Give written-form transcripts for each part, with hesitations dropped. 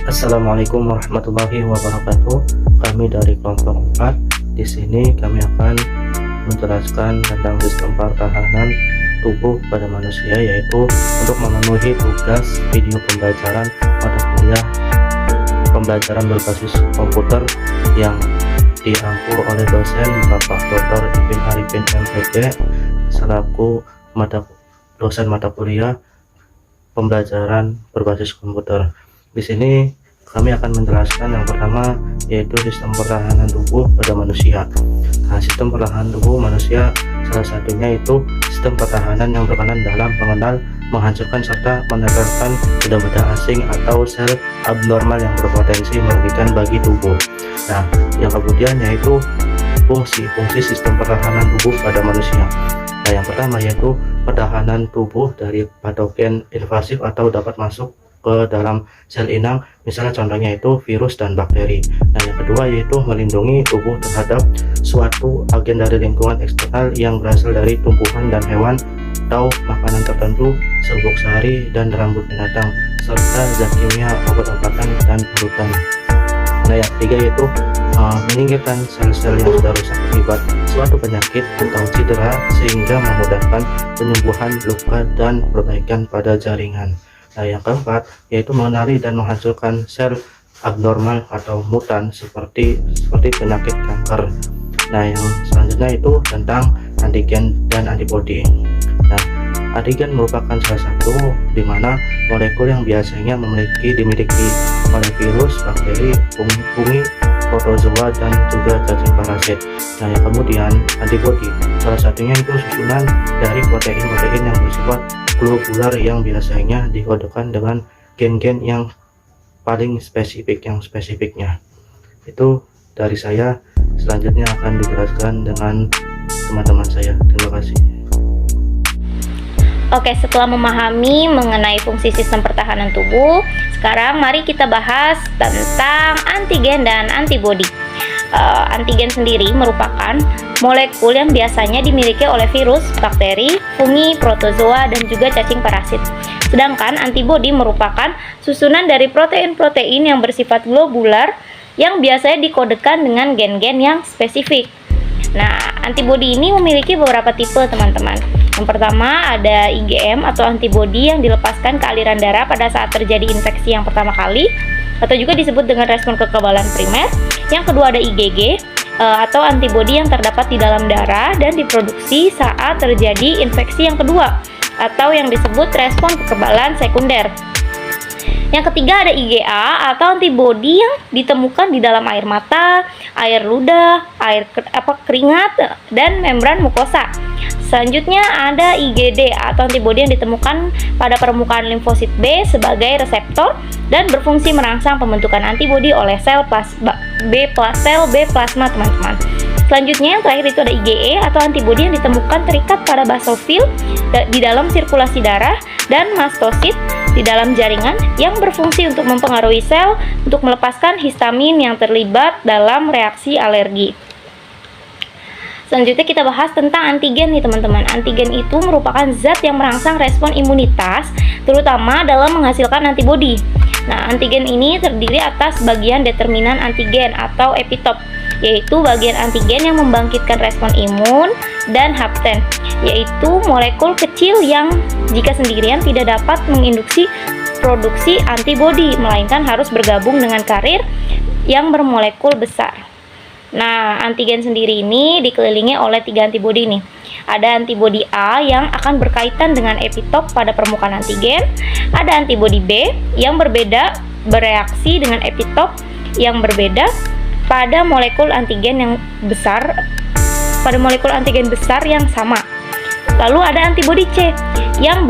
Assalamualaikum warahmatullahi wabarakatuh. Kami dari kelompok 4. Di sini kami akan menjelaskan tentang sistem pertahanan tubuh pada manusia, yaitu untuk memenuhi tugas video pembelajaran pada kuliah pembelajaran berbasis komputer yang diampu oleh dosen Bapak Dr. Ipin Arifin MPG selaku dosen mata kuliah pembelajaran berbasis komputer. Di sini kami akan menjelaskan yang pertama, yaitu sistem pertahanan tubuh pada manusia. Nah, sistem pertahanan tubuh manusia salah satunya itu sistem pertahanan yang berperan dalam mengenal, menghancurkan serta menempelkan benda-benda asing atau sel abnormal yang berpotensi merugikan bagi tubuh. Nah, yang kemudian yaitu fungsi sistem pertahanan tubuh pada manusia. Nah, yang pertama yaitu pertahanan tubuh dari patogen invasif atau dapat masuk ke dalam sel inang, misalnya contohnya itu virus dan bakteri. Nah, yang kedua yaitu melindungi tubuh terhadap suatu agen dari lingkungan eksternal yang berasal dari tumbuhan dan hewan atau makanan tertentu, serbuk sehari dan rambut binatang, serta zat kimia, obat-obatan dan polutan. Nah, yang ketiga yaitu menyingkirkan sel-sel yang sudah rusak akibat suatu penyakit atau cedera sehingga memudahkan penyembuhan luka dan perbaikan pada jaringan. Nah, yang keempat yaitu mengenali dan menghancurkan sel abnormal atau mutan seperti penyakit kanker. Nah, yang selanjutnya itu tentang antigen dan antibodi. Nah, antigen merupakan salah satu di mana molekul yang biasanya dimiliki oleh virus, bakteri, fungi, protozoa dan juga cacing parasit. Nah, yang kemudian antibodi salah satunya itu susunan dari protein-protein yang bersifat globular yang biasanya dikodekan dengan gen-gen yang paling spesifiknya. Itu dari saya. Selanjutnya akan dijelaskan dengan teman-teman saya. Terima kasih. Oke, setelah memahami mengenai fungsi sistem pertahanan tubuh, sekarang mari kita bahas tentang antigen dan antibodi. Antigen sendiri merupakan molekul yang biasanya dimiliki oleh virus, bakteri, fungi, protozoa, dan juga cacing parasit. Sedangkan antibodi merupakan susunan dari protein-protein yang bersifat globular yang biasanya dikodekan dengan gen-gen yang spesifik. Nah, antibodi ini memiliki beberapa tipe, teman-teman. Yang pertama ada IgM atau antibodi yang dilepaskan ke aliran darah pada saat terjadi infeksi yang pertama kali, atau juga disebut dengan respon kekebalan primer. Yang kedua ada IgG atau antibodi yang terdapat di dalam darah dan diproduksi saat terjadi infeksi yang kedua, atau yang disebut respon kekebalan sekunder. Yang ketiga ada IgA atau antibodi yang ditemukan di dalam air mata, air ludah, keringat, dan membran mukosa. Selanjutnya ada IgD atau antibodi yang ditemukan pada permukaan limfosit B sebagai reseptor dan berfungsi merangsang pembentukan antibodi oleh sel B plasma, teman-teman. Selanjutnya yang terakhir itu ada IgE atau antibodi yang ditemukan terikat pada basofil di dalam sirkulasi darah dan mastosit di dalam jaringan yang berfungsi untuk mempengaruhi sel untuk melepaskan histamin yang terlibat dalam reaksi alergi. Selanjutnya kita bahas tentang antigen nih, teman-teman. Antigen itu merupakan zat yang merangsang respon imunitas, terutama dalam menghasilkan antibodi. Nah, antigen ini terdiri atas bagian determinan antigen atau epitop, yaitu bagian antigen yang membangkitkan respon imun, dan hapten, yaitu molekul kecil yang jika sendirian tidak dapat menginduksi produksi antibodi, melainkan harus bergabung dengan karir yang bermolekul besar. Nah, antigen sendiri ini dikelilingi oleh 3 antibodi nih. Ada antibodi A yang akan berkaitan dengan epitop pada permukaan antigen. Ada antibodi B yang bereaksi dengan epitop yang berbeda pada molekul antigen besar yang sama. Lalu ada antibodi C yang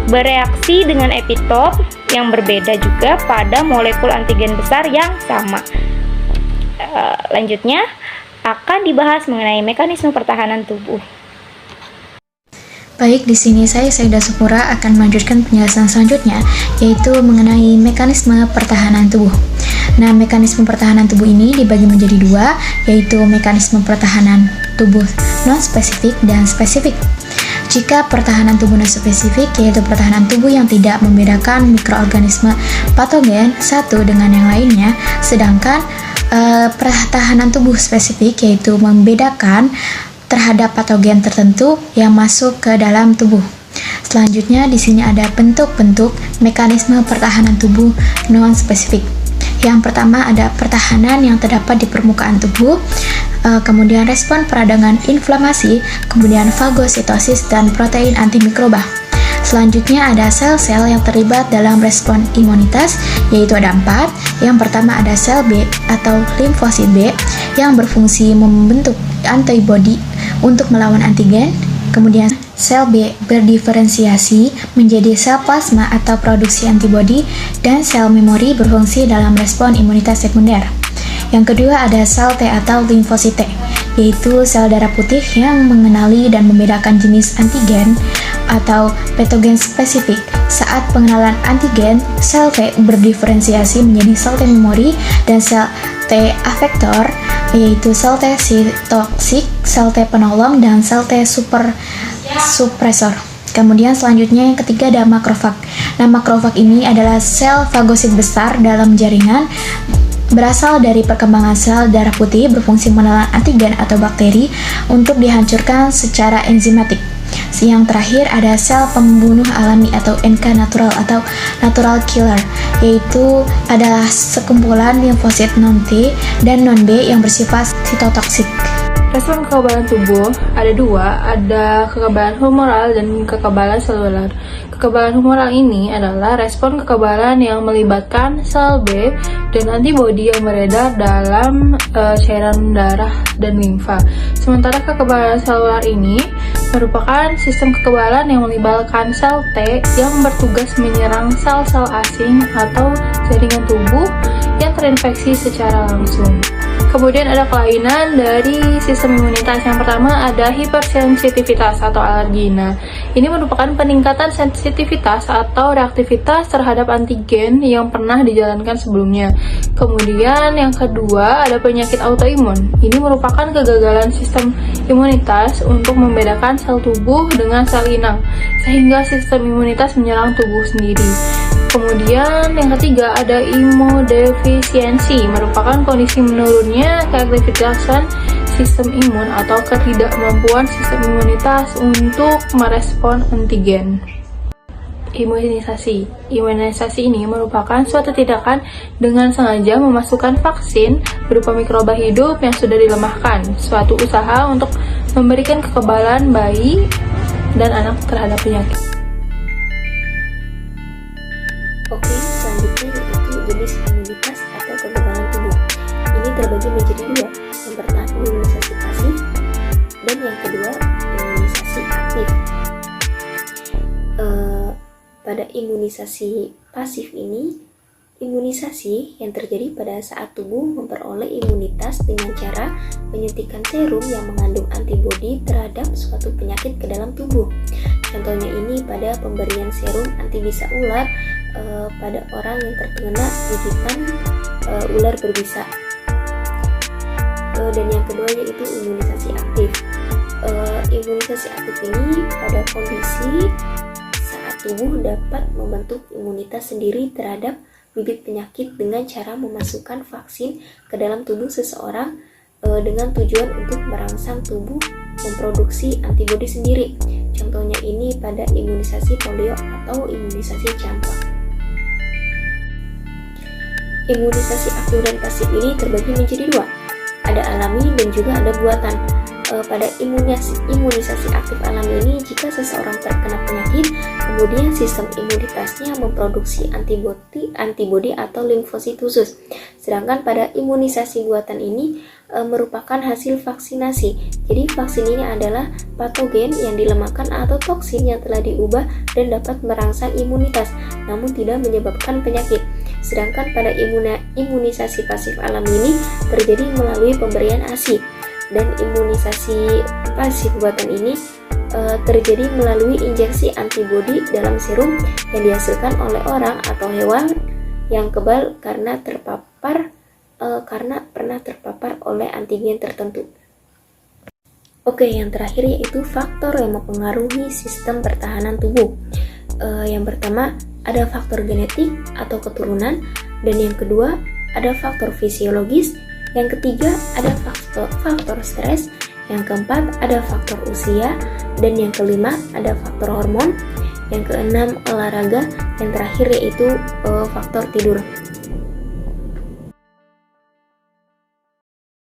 bereaksi dengan epitop yang berbeda juga pada molekul antigen besar yang sama. Lanjutnya akan dibahas mengenai mekanisme pertahanan tubuh. Baik, di sini saya Saida Sukura akan melanjutkan penjelasan selanjutnya, yaitu mengenai mekanisme pertahanan tubuh. Nah, mekanisme pertahanan tubuh ini dibagi menjadi 2, yaitu mekanisme pertahanan tubuh non-spesifik dan spesifik. Jika pertahanan tubuh non spesifik, yaitu pertahanan tubuh yang tidak membedakan mikroorganisme patogen satu dengan yang lainnya, sedangkan pertahanan tubuh spesifik yaitu membedakan terhadap patogen tertentu yang masuk ke dalam tubuh. Selanjutnya di sini ada bentuk-bentuk mekanisme pertahanan tubuh non spesifik. Yang pertama ada pertahanan yang terdapat di permukaan tubuh, kemudian respon peradangan inflamasi, kemudian fagositosis dan protein antimikroba. Selanjutnya ada sel-sel yang terlibat dalam respon imunitas, yaitu ada 4. Yang pertama ada sel B atau limfosit B yang berfungsi membentuk antibodi untuk melawan antigen. Kemudian sel B berdiferensiasi menjadi sel plasma atau produksi antibodi, dan sel memori berfungsi dalam respon imunitas sekunder. Yang kedua ada sel T atau limfosit T, yaitu sel darah putih yang mengenali dan membedakan jenis antigen atau patogen spesifik. Saat pengenalan antigen, sel T berdiferensiasi menjadi sel T memori dan sel T efektor, yaitu sel T sitotoksik, sel T penolong, dan sel T supresor. Kemudian selanjutnya yang ketiga ada makrofag. Nah, makrofag ini adalah sel fagosit besar dalam jaringan, berasal dari perkembangan sel darah putih, berfungsi menelan antigen atau bakteri untuk dihancurkan secara enzimatik. Yang terakhir ada sel pembunuh alami atau NK natural atau natural killer, yaitu adalah sekumpulan limfosit non T dan non B yang bersifat sitotoksik. Respon kekebalan tubuh ada 2, ada kekebalan humoral dan kekebalan seluler. Kekebalan humoral ini adalah respon kekebalan yang melibatkan sel B dan antibodi yang beredar dalam cairan darah dan limfa. Sementara kekebalan seluler ini merupakan sistem kekebalan yang melibatkan sel T yang bertugas menyerang sel-sel asing atau jaringan tubuh yang terinfeksi secara langsung. Kemudian ada kelainan dari sistem imunitas. Yang pertama ada hipersensitivitas atau alergi. Nah, ini merupakan peningkatan sensitivitas atau reaktivitas terhadap antigen yang pernah dijalankan sebelumnya. Kemudian yang kedua ada penyakit autoimun. Ini merupakan kegagalan sistem imunitas untuk membedakan sel tubuh dengan sel inang, sehingga sistem imunitas menyerang tubuh sendiri. Kemudian yang ketiga ada imunodefisiensi, merupakan kondisi menurunnya keaktifitasan sistem imun atau ketidakmampuan sistem imunitas untuk merespon antigen. Imunisasi ini merupakan suatu tindakan dengan sengaja memasukkan vaksin berupa mikroba hidup yang sudah dilemahkan, suatu usaha untuk memberikan kekebalan bayi dan anak terhadap penyakit. Oke, selanjutnya yaitu jenis imunitas atau kekebalan tubuh. Ini terbagi menjadi 2. Yang pertama imunisasi pasif dan yang kedua imunisasi aktif. Pada imunisasi pasif ini, imunisasi yang terjadi pada saat tubuh memperoleh imunitas dengan cara penyuntikan serum yang mengandung antibodi terhadap suatu penyakit ke dalam tubuh. Contohnya ini pada pemberian serum anti bisa ular pada orang yang terkena gigitan ular berbisa. Dan yang kedua yaitu imunisasi aktif. Imunisasi aktif ini pada kondisi saat tubuh dapat membentuk imunitas sendiri terhadap bibit penyakit dengan cara memasukkan vaksin ke dalam tubuh seseorang dengan tujuan untuk merangsang tubuh memproduksi antibodi sendiri. Contohnya ini pada imunisasi polio atau imunisasi campak. Imunisasi aktif dan pasif ini terbagi menjadi 2. Ada alami dan juga ada buatan. Pada imunisasi aktif alami ini, jika seseorang terkena penyakit, kemudian sistem imunitasnya memproduksi antibodi atau limfosit khusus. Sedangkan pada imunisasi buatan ini merupakan hasil vaksinasi. Jadi vaksin ini adalah patogen yang dilemahkan atau toksin yang telah diubah dan dapat merangsang imunitas, namun tidak menyebabkan penyakit. Sedangkan pada imunisasi pasif alami ini terjadi melalui pemberian ASI. Dan imunisasi pasif buatan ini terjadi melalui injeksi antibodi dalam serum yang dihasilkan oleh orang atau hewan yang kebal karena pernah terpapar oleh antigen tertentu. Oke, yang terakhir yaitu faktor yang mempengaruhi sistem pertahanan tubuh. Yang pertama ada faktor genetik atau keturunan, dan yang kedua ada faktor fisiologis, yang ketiga ada faktor stres, yang keempat ada faktor usia, dan yang kelima ada faktor hormon, yang keenam olahraga, yang terakhir yaitu faktor tidur.